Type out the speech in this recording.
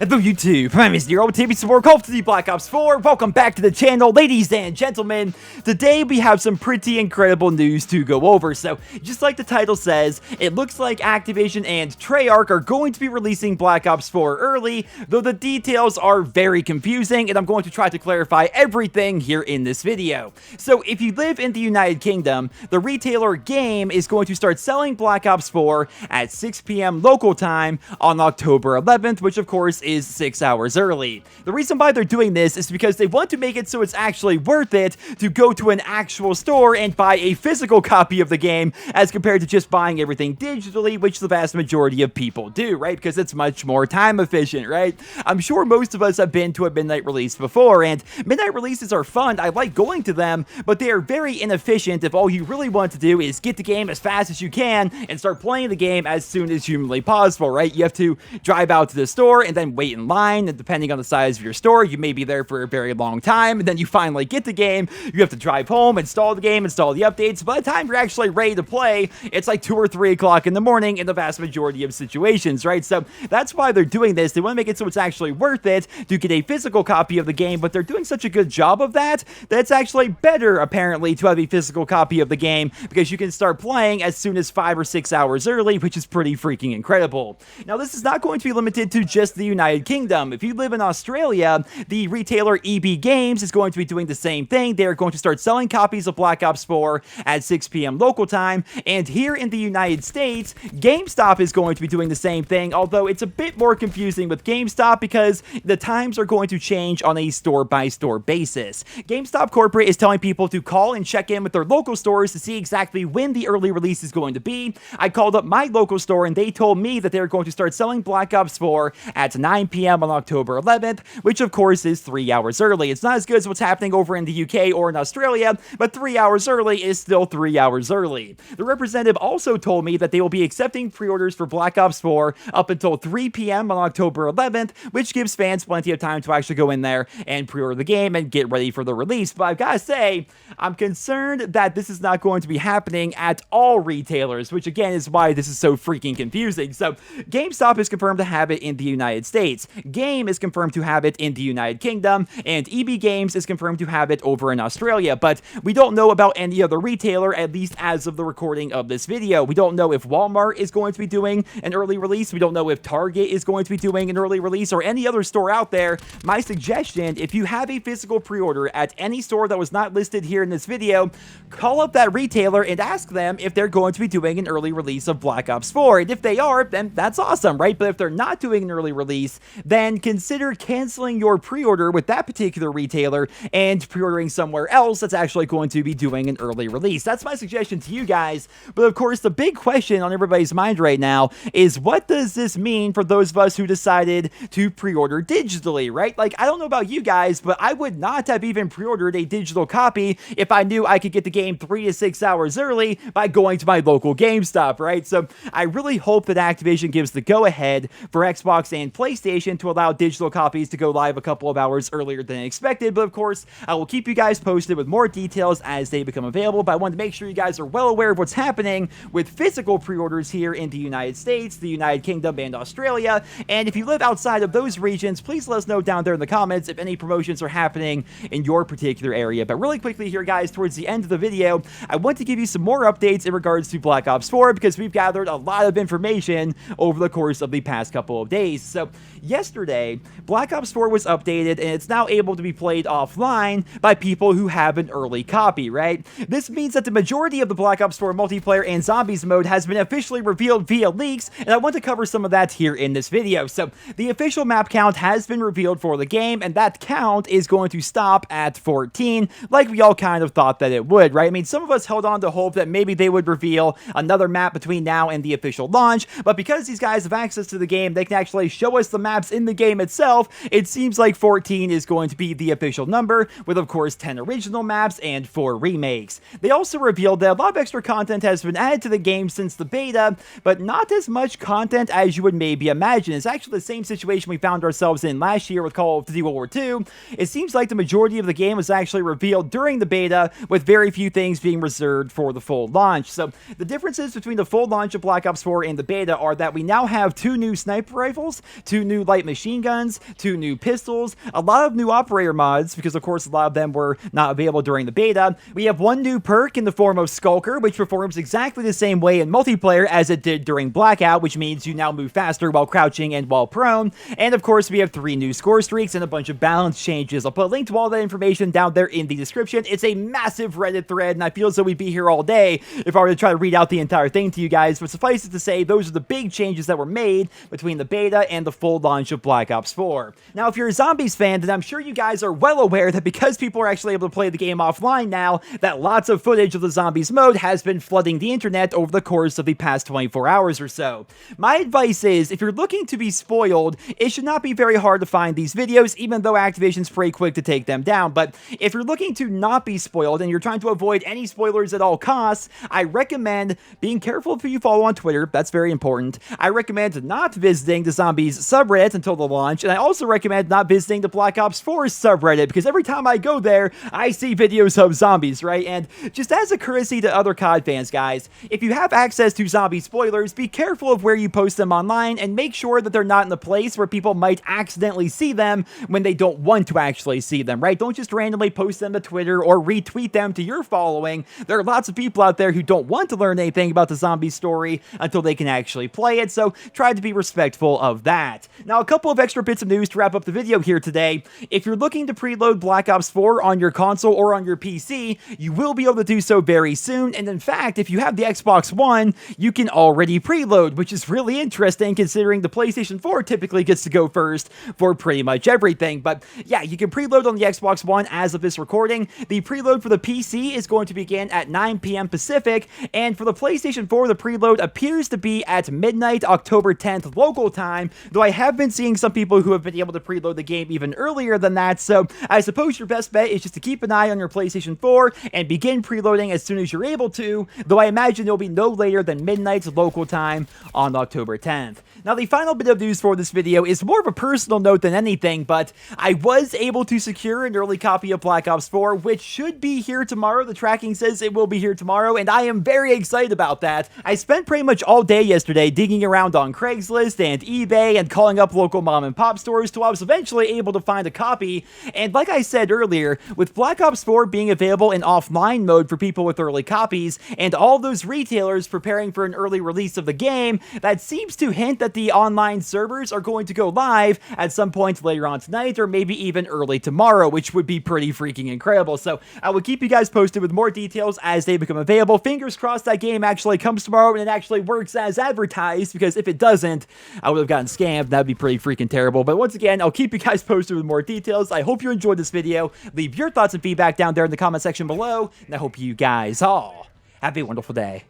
Hello YouTube, my name is Nero, taking some more Call of Duty Black Ops 4. Welcome back to the channel, ladies and gentlemen. Today we have some pretty incredible news to go over. So, just like the title says, it looks like Activision and Treyarch are going to be releasing Black Ops 4 early, though the details are very confusing, and I'm going to try to clarify everything here in this video. So, if you live in the United Kingdom, the retailer Game is going to start selling Black Ops 4 at 6 p.m. local time on October 11th, which of course is 6 hours early. The reason why they're doing this is because they want to make it so it's actually worth it to go to an actual store and buy a physical copy of the game as compared to just buying everything digitally, which the vast majority of people do, right? Because it's much more time efficient, right? I'm sure most of us have been to a midnight release before, and midnight releases are fun. I like going to them, but they are very inefficient if all you really want to do is get the game as fast as you can and start playing the game as soon as humanly possible, right? You have to drive out to the store and then wait in line, and depending on the size of your store, you may be there for a very long time, and then you finally get the game. You have to drive home, install the game, install the updates. By the time you're actually ready to play, it's like 2 or 3 o'clock in the morning in the vast majority of situations, right? So that's why they're doing this. They want to make it so it's actually worth it to get a physical copy of the game, but they're doing such a good job of that it's actually better, apparently, to have a physical copy of the game because you can start playing as soon as 5 or 6 hours early, which is pretty freaking incredible. Now, this is not going to be limited to just the United Kingdom. If you live in Australia, the retailer EB Games is going to be doing the same thing. They are going to start selling copies of Black Ops 4 at 6 p.m. local time, and here in the United States, GameStop is going to be doing the same thing, although it's a bit more confusing with GameStop because the times are going to change on a store-by-store basis. GameStop Corporate is telling people to call and check in with their local stores to see exactly when the early release is going to be. I called up my local store, and they told me that they're going to start selling Black Ops 4 at 9 p.m. on October 11th, which of course is 3 hours early. It's not as good as what's happening over in the UK or in Australia, but 3 hours early is still 3 hours early. The representative also told me that they will be accepting pre-orders for Black Ops 4 up until 3 p.m. on October 11th, which gives fans plenty of time to actually go in there and pre-order the game and get ready for the release. But I've got to say, I'm concerned that this is not going to be happening at all retailers, which again is why this is so freaking confusing. So, GameStop is confirmed to have it in the United States. Game is confirmed to have it in the United Kingdom, and EB Games is confirmed to have it over in Australia, but we don't know about any other retailer, at least as of the recording of this video. We don't know if Walmart is going to be doing an early release. We don't know if Target is going to be doing an early release or any other store out there. My suggestion, if you have a physical pre-order at any store that was not listed here in this video, call up that retailer and ask them if they're going to be doing an early release of Black Ops 4, and if they are, then that's awesome, right? But if they're not doing an early release, then consider canceling your pre-order with that particular retailer and pre-ordering somewhere else that's actually going to be doing an early release. That's my suggestion to you guys. But of course, the big question on everybody's mind right now is, what does this mean for those of us who decided to pre-order digitally, right? Like, I don't know about you guys, but I would not have even pre-ordered a digital copy if I knew I could get the game 3 to 6 hours early by going to my local GameStop, right? So I really hope that Activision gives the go-ahead for Xbox and PlayStation to allow digital copies to go live a couple of hours earlier than expected. But of course, I will keep you guys posted with more details as they become available. But I wanted to make sure you guys are well aware of what's happening with physical pre-orders here in the United States, the United Kingdom, and Australia. And if you live outside of those regions, please let us know down there in the comments if any promotions are happening in your particular area. But really quickly here, guys, towards the end of the video, I want to give you some more updates in regards to Black Ops 4 because we've gathered a lot of information over the course of the past couple of days. So yesterday, Black Ops 4 was updated, and it's now able to be played offline by people who have an early copy, right? This means that the majority of the Black Ops 4 multiplayer and zombies mode has been officially revealed via leaks, and I want to cover some of that here in this video. So, the official map count has been revealed for the game, and that count is going to stop at 14, like we all kind of thought that it would, right? I mean, some of us held on to hope that maybe they would reveal another map between now and the official launch, but because these guys have access to the game, they can actually show us the map maps in the game itself, it seems like 14 is going to be the official number, with of course 10 original maps and 4 remakes. They also revealed that a lot of extra content has been added to the game since the beta, but not as much content as you would maybe imagine. It's actually the same situation we found ourselves in last year with Call of Duty World War II. It seems like the majority of the game was actually revealed during the beta, with very few things being reserved for the full launch. So the differences between the full launch of Black Ops 4 and the beta are that we now have 2 new sniper rifles, 2 new light machine guns, 2 new pistols, a lot of new operator mods, because of course a lot of them were not available during the beta. We have 1 new perk in the form of Skulker, which performs exactly the same way in multiplayer as it did during Blackout, which means you now move faster while crouching and while prone. And of course we have 3 new score streaks and a bunch of balance changes. I'll put a link to all that information down there in the description. It's a massive Reddit thread, and I feel as though we'd be here all day if I were to try to read out the entire thing to you guys, but suffice it to say, those are the big changes that were made between the beta and the full launch of Black Ops 4. Now, if you're a Zombies fan, then I'm sure you guys are well aware that because people are actually able to play the game offline now, that lots of footage of the Zombies mode has been flooding the internet over the course of the past 24 hours or so. My advice is, if you're looking to be spoiled, it should not be very hard to find these videos, even though Activision's pretty quick to take them down. But if you're looking to not be spoiled and you're trying to avoid any spoilers at all costs, I recommend being careful if you follow on Twitter. That's very important. I recommend not visiting the Zombies subreddit until the launch, and I also recommend not visiting the Black Ops 4 subreddit, because every time I go there, I see videos of zombies, right? And just as a courtesy to other COD fans, guys, if you have access to zombie spoilers, be careful of where you post them online, and make sure that they're not in the place where people might accidentally see them when they don't want to actually see them, right? Don't just randomly post them to Twitter or retweet them to your following. There are lots of people out there who don't want to learn anything about the zombie story until they can actually play it, so try to be respectful of that. Now, a couple of extra bits of news to wrap up the video here today. If you're looking to preload Black Ops 4 on your console or on your PC, you will be able to do so very soon, and in fact, if you have the Xbox One, you can already preload, which is really interesting considering the PlayStation 4 typically gets to go first for pretty much everything. But yeah, you can preload on the Xbox One as of this recording. The preload for the PC is going to begin at 9 p.m. Pacific, and for the PlayStation 4, the preload appears to be at midnight, October 10th local time, though I have been seeing some people who have been able to preload the game even earlier than that, so I suppose your best bet is just to keep an eye on your PlayStation 4 and begin preloading as soon as you're able to, though I imagine it'll be no later than midnight local time on October 10th. Now, the final bit of news for this video is more of a personal note than anything, but I was able to secure an early copy of Black Ops 4, which should be here tomorrow. The tracking says it will be here tomorrow, and I am very excited about that. I spent pretty much all day yesterday digging around on Craigslist and eBay and calling up local mom and pop stores till I was eventually able to find a copy, and like I said earlier, with Black Ops 4 being available in offline mode for people with early copies, and all those retailers preparing for an early release of the game, that seems to hint that the online servers are going to go live at some point later on tonight, or maybe even early tomorrow, which would be pretty freaking incredible. So I will keep you guys posted with more details as they become available. Fingers crossed that game actually comes tomorrow and it actually works as advertised, because if it doesn't, I would have gotten scammed. That'd be pretty freaking terrible. But once again, I'll keep you guys posted with more details. I hope you enjoyed this video. Leave your thoughts and feedback down there in the comment section below, and I hope you guys all have a wonderful day.